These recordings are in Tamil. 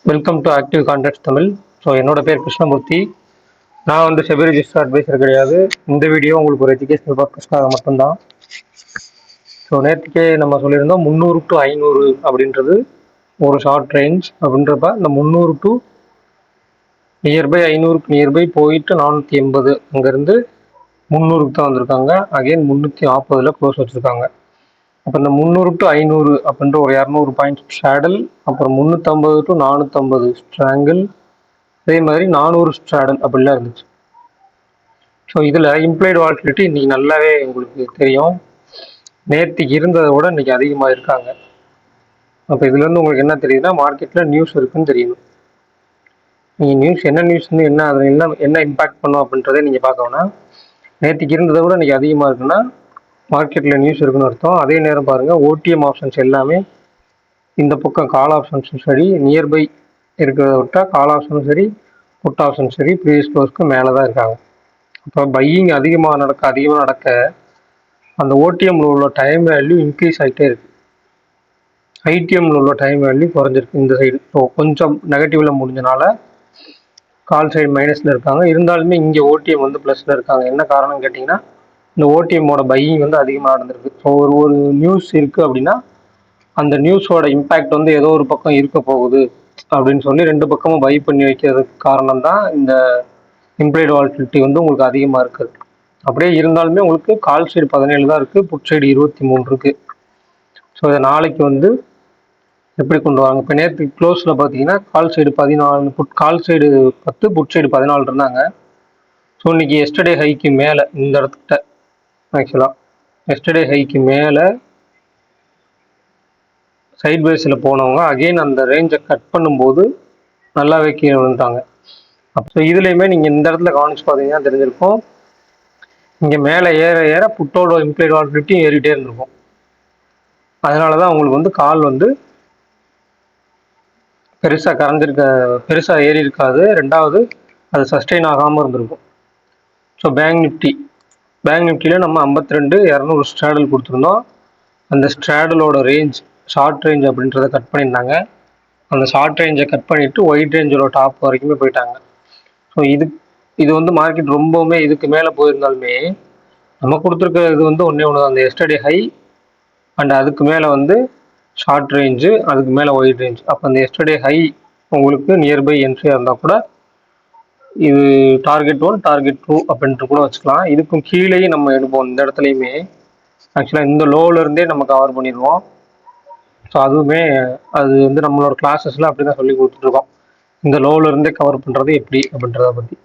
Welcome to active contact Tamil. So என்னோட பேர் கிருஷ்ணமூர்த்தி. நான் வந்து செபி ரிஜிஸ்டர் அட்வைசர் கிடையாது. இந்த வீடியோ உங்களுக்கு ஒரு எஜுகேஷனல் பர்பஸ்க்காக மட்டும்தான். ஸோ நேற்றுக்கே நம்ம சொல்லியிருந்தோம் 300 to 500 அப்படின்றது ஒரு ஷார்ட் ரேஞ்ச். அப்படின்றப்ப இந்த 300 to நியர்பை 500க்கு நியர்பை போயிட்டு 480 அங்கேருந்து 300க்கு தான் வந்திருக்காங்க. அகெயின் 340 க்ளோஸ் வச்சுருக்காங்க. அப்போ இந்த 300 to 500 அப்படின்ற ஒரு 200 பாயிண்ட் ஸ்ட்ராடல், அப்புறம் 350 to 450 ஸ்ட்ராங்கிள், அதே மாதிரி 400 ஸ்ட்ராடல் அப்படிலாம் இருந்துச்சு. ஸோ இதில் இம்ப்ளைடு வால்டிலிட்டி இன்னைக்கு நல்லாவே உங்களுக்கு தெரியும். நேற்றுக்கு இருந்ததை விட இன்னைக்கு அதிகமாக இருக்காங்க. அப்போ இதுலேருந்து உங்களுக்கு என்ன தெரியுதுன்னா, மார்க்கெட்டில் நியூஸ் இருக்குன்னு தெரியணும். நீங்கள் நியூஸ் என்ன நியூஸ்ன்னு என்ன அதில் என்ன இம்பாக்ட் பண்ணும் அப்படின்றதே நீங்கள் பார்க்கணும்னா, நேற்றுக்கு இருந்ததை விட இன்னைக்கு அதிகமாக இருக்குன்னா மார்க்கெட்டில் நியூஸ் இருக்குன்னு அர்த்தம். அதே நேரம் பாருங்கள், ஓடிஎம் ஆப்ஷன்ஸ் எல்லாமே இந்த பக்கம் கால் ஆப்ஷன்ஸும் சரி, நியர்பை இருக்கிறத விட்டால் கால் ஆப்ஷனும் சரி, புட் ஆப்ஷனும் சரி, ப்ரீவியஸ் க்ளோஸ்க்கு மேலே தான் இருக்காங்க. அப்போ பையிங் அதிகமாக நடக்க அந்த ஓடிஎம்ல உள்ள டைம் வேல்யூ இன்க்ரீஸ் ஆகிட்டே இருக்கு. ஐடிஎம்ல உள்ள டைம் வேல்யூ குறைஞ்சிருக்கு இந்த சைடு. ஸோ கொஞ்சம் நெகட்டிவ்ல முடிஞ்சனால கால் சைடு மைனஸில் இருக்காங்க. இருந்தாலுமே இங்கே ஓடிஎம் வந்து ப்ளஸில் இருக்காங்க. என்ன காரணம் கேட்டிங்கன்னா, இந்த ஓடிஎம்மோட பையிங் வந்து அதிகமாக நடந்திருக்கு. ஸோ ஒரு நியூஸ் இருக்குது அப்படின்னா அந்த நியூஸோட இம்பேக்ட் வந்து ஏதோ ஒரு பக்கம் இருக்க போகுது அப்படின்னு சொல்லி ரெண்டு பக்கமும் பை பண்ணி வைக்கிறதுக்கு காரணம் தான் இந்த இம்ப்ளைடு வால்டிலிட்டி வந்து உங்களுக்கு அதிகமாக இருக்குது. அப்படியே இருந்தாலுமே உங்களுக்கு கால் சைடு 17 தான் இருக்குது, புட் சைடு 23 இருக்குது. ஸோ இதை நாளைக்கு வந்து எப்படி கொண்டு வாங்க. இப்போ நேற்று க்ளோஸில் பார்த்தீங்கன்னா call side 14, call side 10, put side 14 இருந்தாங்க. ஸோ இன்னைக்கு எஸ்டர்டே ஹைக்கு மேலே இந்த இடத்துக்கிட்ட ஆக்சுவலாக எஸ்டர்டே ஹைக்கு மேலே சைட் பேஸில் போனவங்க அகெயின் அந்த ரேஞ்சை கட் பண்ணும்போது நல்லாவே கீழே விழுந்துட்டாங்க. அப்போ இதுலேயுமே நீங்கள் இந்த இடத்துல கவனிச்சு பார்த்தீங்கன்னா தெரிஞ்சிருக்கும், இங்கே மேலே ஏற ஏற புட்டோட இம்ப்ளைட் வால்டிலிட்டியும் ஏறிட்டே இருந்திருக்கும். அதனால தான் உங்களுக்கு வந்து கால் வந்து பெருசாக ஏறி இருக்காது. ரெண்டாவது அது சஸ்டெயின் ஆகாமல் இருந்திருக்கும். ஸோ பேங்க் நிஃப்டியில் நம்ம 52,200 ஸ்ட்ராடல் கொடுத்துருந்தோம். அந்த ஸ்ட்ராடலோட ரேஞ்ச் ஷார்ட் ரேஞ்ச் அப்படின்றத கட் பண்ணியிருந்தாங்க. அந்த ஷார்ட் ரேஞ்சை கட் பண்ணிவிட்டு ஒயிட் ரேஞ்சோட டாப் வரைக்குமே போயிட்டாங்க. ஸோ இது வந்து மார்க்கெட் ரொம்பவுமே இதுக்கு மேலே போயிருந்தாலுமே நம்ம கொடுத்துருக்க இது வந்து ஒன்றே ஒன்று தான், அந்த எஸ்டர்டே ஹை அண்ட் அதுக்கு மேலே வந்து ஷார்ட் ரேஞ்சு, அதுக்கு மேலே ஒயிட் ரேஞ்ச். அப்போ அந்த எஸ்டர்டே ஹை உங்களுக்கு நியர்பை என்ட்ரியாக இருந்தால் கூட இது டார்கெட் 1 டார்கெட் 2 அப்படின்ட்டு கூட வச்சுக்கலாம். இதுக்கும் கீழேயும் நம்ம எடுப்போம். இந்த இடத்துலையுமே ஆக்சுவலாக இந்த லோவிலேருந்தே நம்ம கவர் பண்ணிடுவோம். ஸோ அதுவுமே அது வந்து நம்மளோட கிளாஸஸில் அப்படி தான் சொல்லி கொடுத்துட்ருக்கோம், இந்த லோவிலேருந்தே கவர் பண்ணுறது எப்படி அப்படின்றத பற்றி.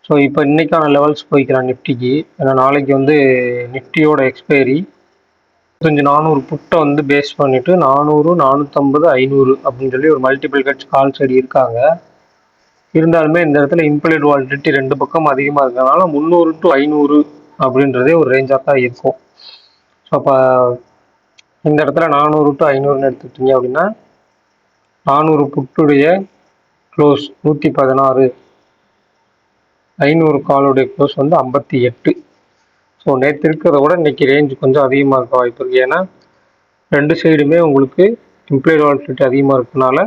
ஸோ இப்போ இன்றைக்கான லெவல்ஸ் போய்க்கலாம் நிஃப்டிக்கு. ஏன்னா நாளைக்கு வந்து நிஃப்டியோட எக்ஸ்பைரி 400 புட்டை வந்து பேஸ் பண்ணிவிட்டு 400, 450, 500 அப்படின்னு சொல்லி ஒரு மல்டிபிள் கட்ஸ் கால் சைடு இருக்காங்க. இருந்தாலுமே இந்த இடத்துல இம்ப்ளைடு வால்டிலிட்டி ரெண்டு பக்கம் அதிகமாக இருக்கிறதுனால 300 to 500 அப்படின்றதே ஒரு ரேஞ்சாக தான் இருக்கும். ஸோ அப்போ இந்த இடத்துல 400 to 500 எடுத்துக்கிட்டீங்க அப்படின்னா 400 புட்டுடைய க்ளோஸ் 116, 500 காலுடைய க்ளோஸ் வந்து 58. ஸோ நேற்று இருக்கிறத விட இன்னைக்கு ரேஞ்ச் கொஞ்சம் அதிகமாக இருக்க வாய்ப்பு இருக்குது. ஏன்னா ரெண்டு சைடுமே உங்களுக்கு இம்ப்ளைடு வால்டிலிட்டி அதிகமாக இருக்கிறதுனால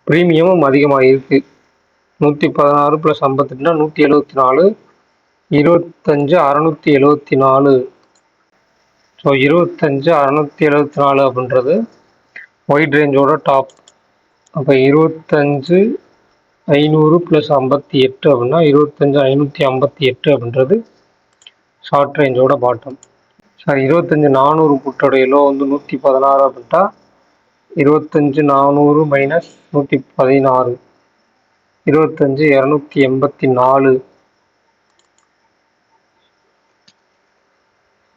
ப்ரீமியமும் அதிகமாக இருக்குது. 116 + 58 174, 25 674. ஸோ 25 674 அப்படின்றது ஒயிட் ரேஞ்சோட டாப். அப்போ 25 500 + 58 அப்படின்னா 25 558 அப்படின்றது ஷார்ட் ரேஞ்சோட பாட்டம். சாரி, 25 400 புட்டோடைய லோ வந்து 116 அப்படின்ட்டா 25 400 - 116, 25 284,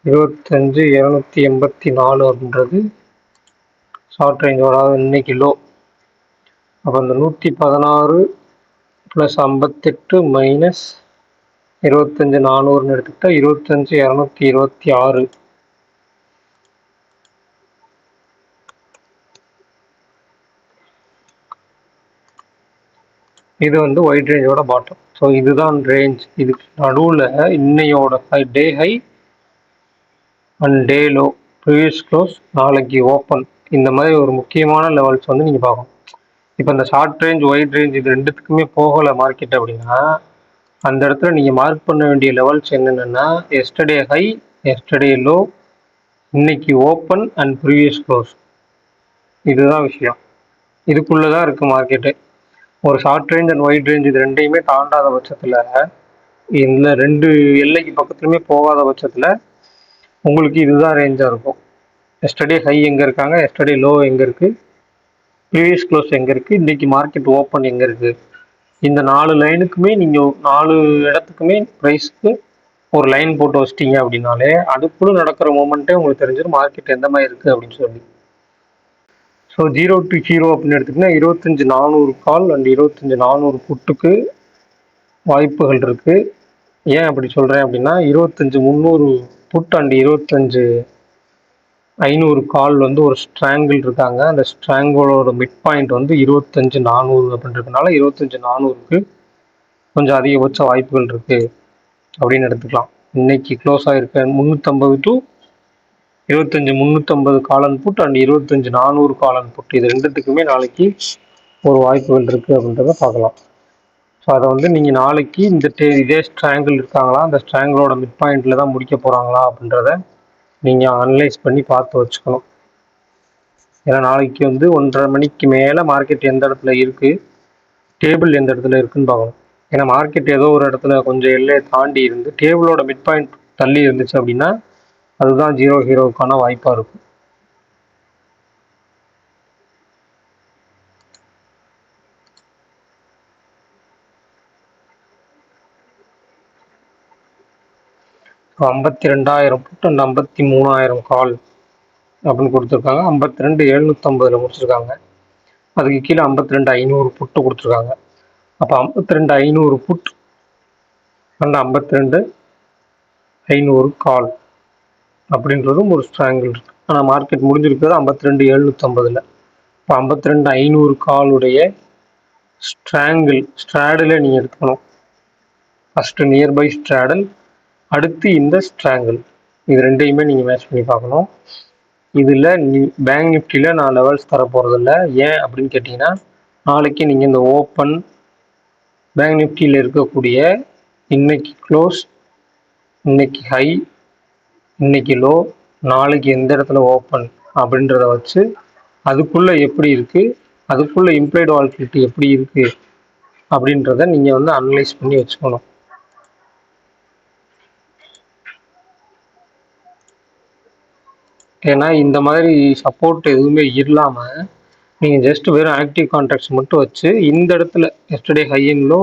25 284 அப்படின்றது ஷார்ட் ரேஞ்சோட இன்னைக்கு லோ. அப்போ அந்த 116 + 58 - 25 400 எடுத்துக்கிட்டா 25 226. இது வந்து ஒயிட் ரேஞ்சோட பாட்டம். ஸோ இதுதான் ரேஞ்ச். இதுக்கு நடுவில் இன்னையோட டே high and day low, previous close, நாளைக்கு ஓப்பன், இந்த மாதிரி ஒரு முக்கியமான லெவல்ஸ் வந்து நீங்கள் பார்க்கணும். இப்போ இந்த ஷார்ட் ரேஞ்ச் ஒயிட் ரேஞ்ச் இது ரெண்டுத்துக்குமே போகலை மார்க்கெட் அப்படின்னா அந்த இடத்துல நீங்கள் மார்க் பண்ண வேண்டிய லெவல்ஸ் என்னென்னா எஸ்டர்டே ஹை, எஸ்டர்டே லோ, இன்னைக்கு ஓப்பன் அண்ட் ப்ரீவியஸ் க்ளோஸ். இதுதான் விஷயம். இதுக்குள்ளே தான் இருக்குது மார்க்கெட்டு. ஒரு short range and white range இது ரெண்டையுமே தாண்டாத பட்சத்தில், இந்த ரெண்டு எல்லைக்கு பக்கத்துலையுமே போகாத பட்சத்தில் உங்களுக்கு இதுதான் ரேஞ்சாக இருக்கும். எஸ்டர்டே ஹை எங்கே இருக்காங்க, எஸ்டர்டே லோ எங்கே இருக்குது, ப்ரீவியஸ் க்ளோஸ் எங்கே இருக்குது, இன்றைக்கி மார்க்கெட் ஓப்பன் எங்கே இருக்குது. இந்த 4 லைனுக்குமே நீங்கள் 4 இடத்துக்குமே ப்ரைஸ்க்கு ஒரு லைன் போட்டு வச்சிட்டிங்க அப்படின்னாலே அதுக்குள்ளே நடக்கிற மூமெண்ட்டே உங்களுக்கு தெரிஞ்சிடும் மார்க்கெட் எந்த மாதிரி இருக்குது அப்படின்னு சொல்லி. ஸோ 0 to 0 அப்படின்னு எடுத்திங்கன்னா 25,400 கால் அண்ட் 25,400 புட்டுக்கு வாய்ப்புகள் இருக்குது. ஏன் அப்படி சொல்கிறேன் அப்படின்னா 25,300 புட் அண்ட் 25,500 கால் வந்து ஒரு ஸ்ட்ராங்கிள் இருக்காங்க. அந்த ஸ்ட்ராங்கிளோட மிட் பாயிண்ட் வந்து 25,400 அப்படின்றதுனால 25,400க்கு கொஞ்சம் அதிகபட்ச வாய்ப்புகள் இருக்குது அப்படின்னு எடுத்துக்கலாம். இன்னைக்கு க்ளோஸ் ஆகிருக்க 350 to 25,350 call and put and 25,400 call and put இது ரெண்டுத்துக்குமே நாளைக்கு ஒரு வாய்ப்புகள் இருக்குது அப்படின்றத பார்க்கலாம். ஸோ அதை வந்து நீங்கள் நாளைக்கு இந்த இதே ஸ்ட்ராங்கிள் இருக்காங்களா, அந்த ஸ்ட்ராங்கிளோட மிட் பாயிண்டில் தான் முடிக்க போகிறாங்களா அப்படின்றத நீங்கள் அனலைஸ் பண்ணி பார்த்து வச்சுக்கணும். ஏன்னா நாளைக்கு வந்து 1:30 மணிக்கு மேலே மார்க்கெட் எந்த இடத்துல இருக்குது, டேபிள் எந்த இடத்துல இருக்குதுன்னு பார்க்கணும். ஏன்னா மார்க்கெட் ஏதோ ஒரு இடத்துல கொஞ்சம் எல்லையை தாண்டி இருந்து டேபிளோட மிட் பாயிண்ட் தள்ளி இருந்துச்சு அப்படின்னா அதுதான் 0-0க்கான வாய்ப்பாக இருக்கும். ஸோ 52,000 புட் அண்ட் 53,000 கால் அப்படின்னு கொடுத்துருக்காங்க. 52,750 முடிச்சிருக்காங்க. அதுக்கு கீழே 52,500 புட்டு கொடுத்துருக்காங்க. அப்போ 52,500 புட் அண்ட் 52,500 கால் அப்படின்றதும் ஒரு ஸ்ட்ராங்கிள் இருக்கு. ஆனால் மார்க்கெட் முடிஞ்சிருக்கிறது 52,750. இப்போ 52,500 காலுடைய ஸ்ட்ராடில் நீங்கள் எடுத்துக்கணும். ஃபஸ்ட்டு நியர்பை ஸ்ட்ராடல், அடுத்து இந்த ஸ்ட்ராங்கிள், இது ரெண்டையுமே நீங்கள் மேட்ச் பண்ணி பார்க்கணும். இதில் பேங்க் நிஃப்டியில் நான் லெவல்ஸ் தர போகிறதில்ல. ஏன் அப்படின்னு கேட்டிங்கன்னா நாளைக்கு நீங்கள் இந்த ஓப்பன் பேங்க் நிஃப்டியில் இருக்கக்கூடிய இன்னைக்கு க்ளோஸ், இன்னைக்கு ஹை, இன்னைக்கு லோ, நாளைக்கு எந்த இடத்துல ஓப்பன் அப்படின்றத வச்சு அதுக்குள்ளே எப்படி இருக்குது, அதுக்குள்ளே இம்ப்ளைடு வால்டிலிட்டி எப்படி இருக்குது அப்படின்றத நீங்கள் வந்து அனலைஸ் பண்ணி வச்சுக்கணும். ஏன்னா இந்த மாதிரி சப்போர்ட் எதுவுமே இல்லாமல் நீங்கள் ஜஸ்ட் வெறும் ஆக்டிவ் கான்ட்ராக்ட்ஸ் மட்டும் வச்சு இந்த இடத்துல yesterday high and low,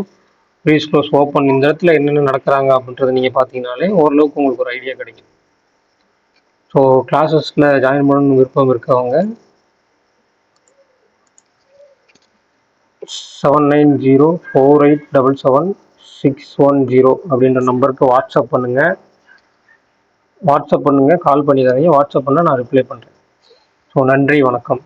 previous close open, இந்த இடத்துல என்னென்ன நடக்கிறாங்க அப்படின்றத நீங்கள் பார்த்தீங்கனாலே ஓரளவுக்கு உங்களுக்கு ஒரு ஐடியா கிடைக்கும். ஸோ கிளாஸஸில் ஜாயின் பண்ணணும்னு விருப்பம் இருக்கவங்க 7904877610 அப்படின்ற நம்பருக்கு வாட்ஸ்அப் பண்ணுங்கள். கால் பண்ணிடாதீங்க. வாட்ஸ்அப் பண்ணால் நான் ரிப்ளை பண்ணுறேன். ஸோ நன்றி, வணக்கம்.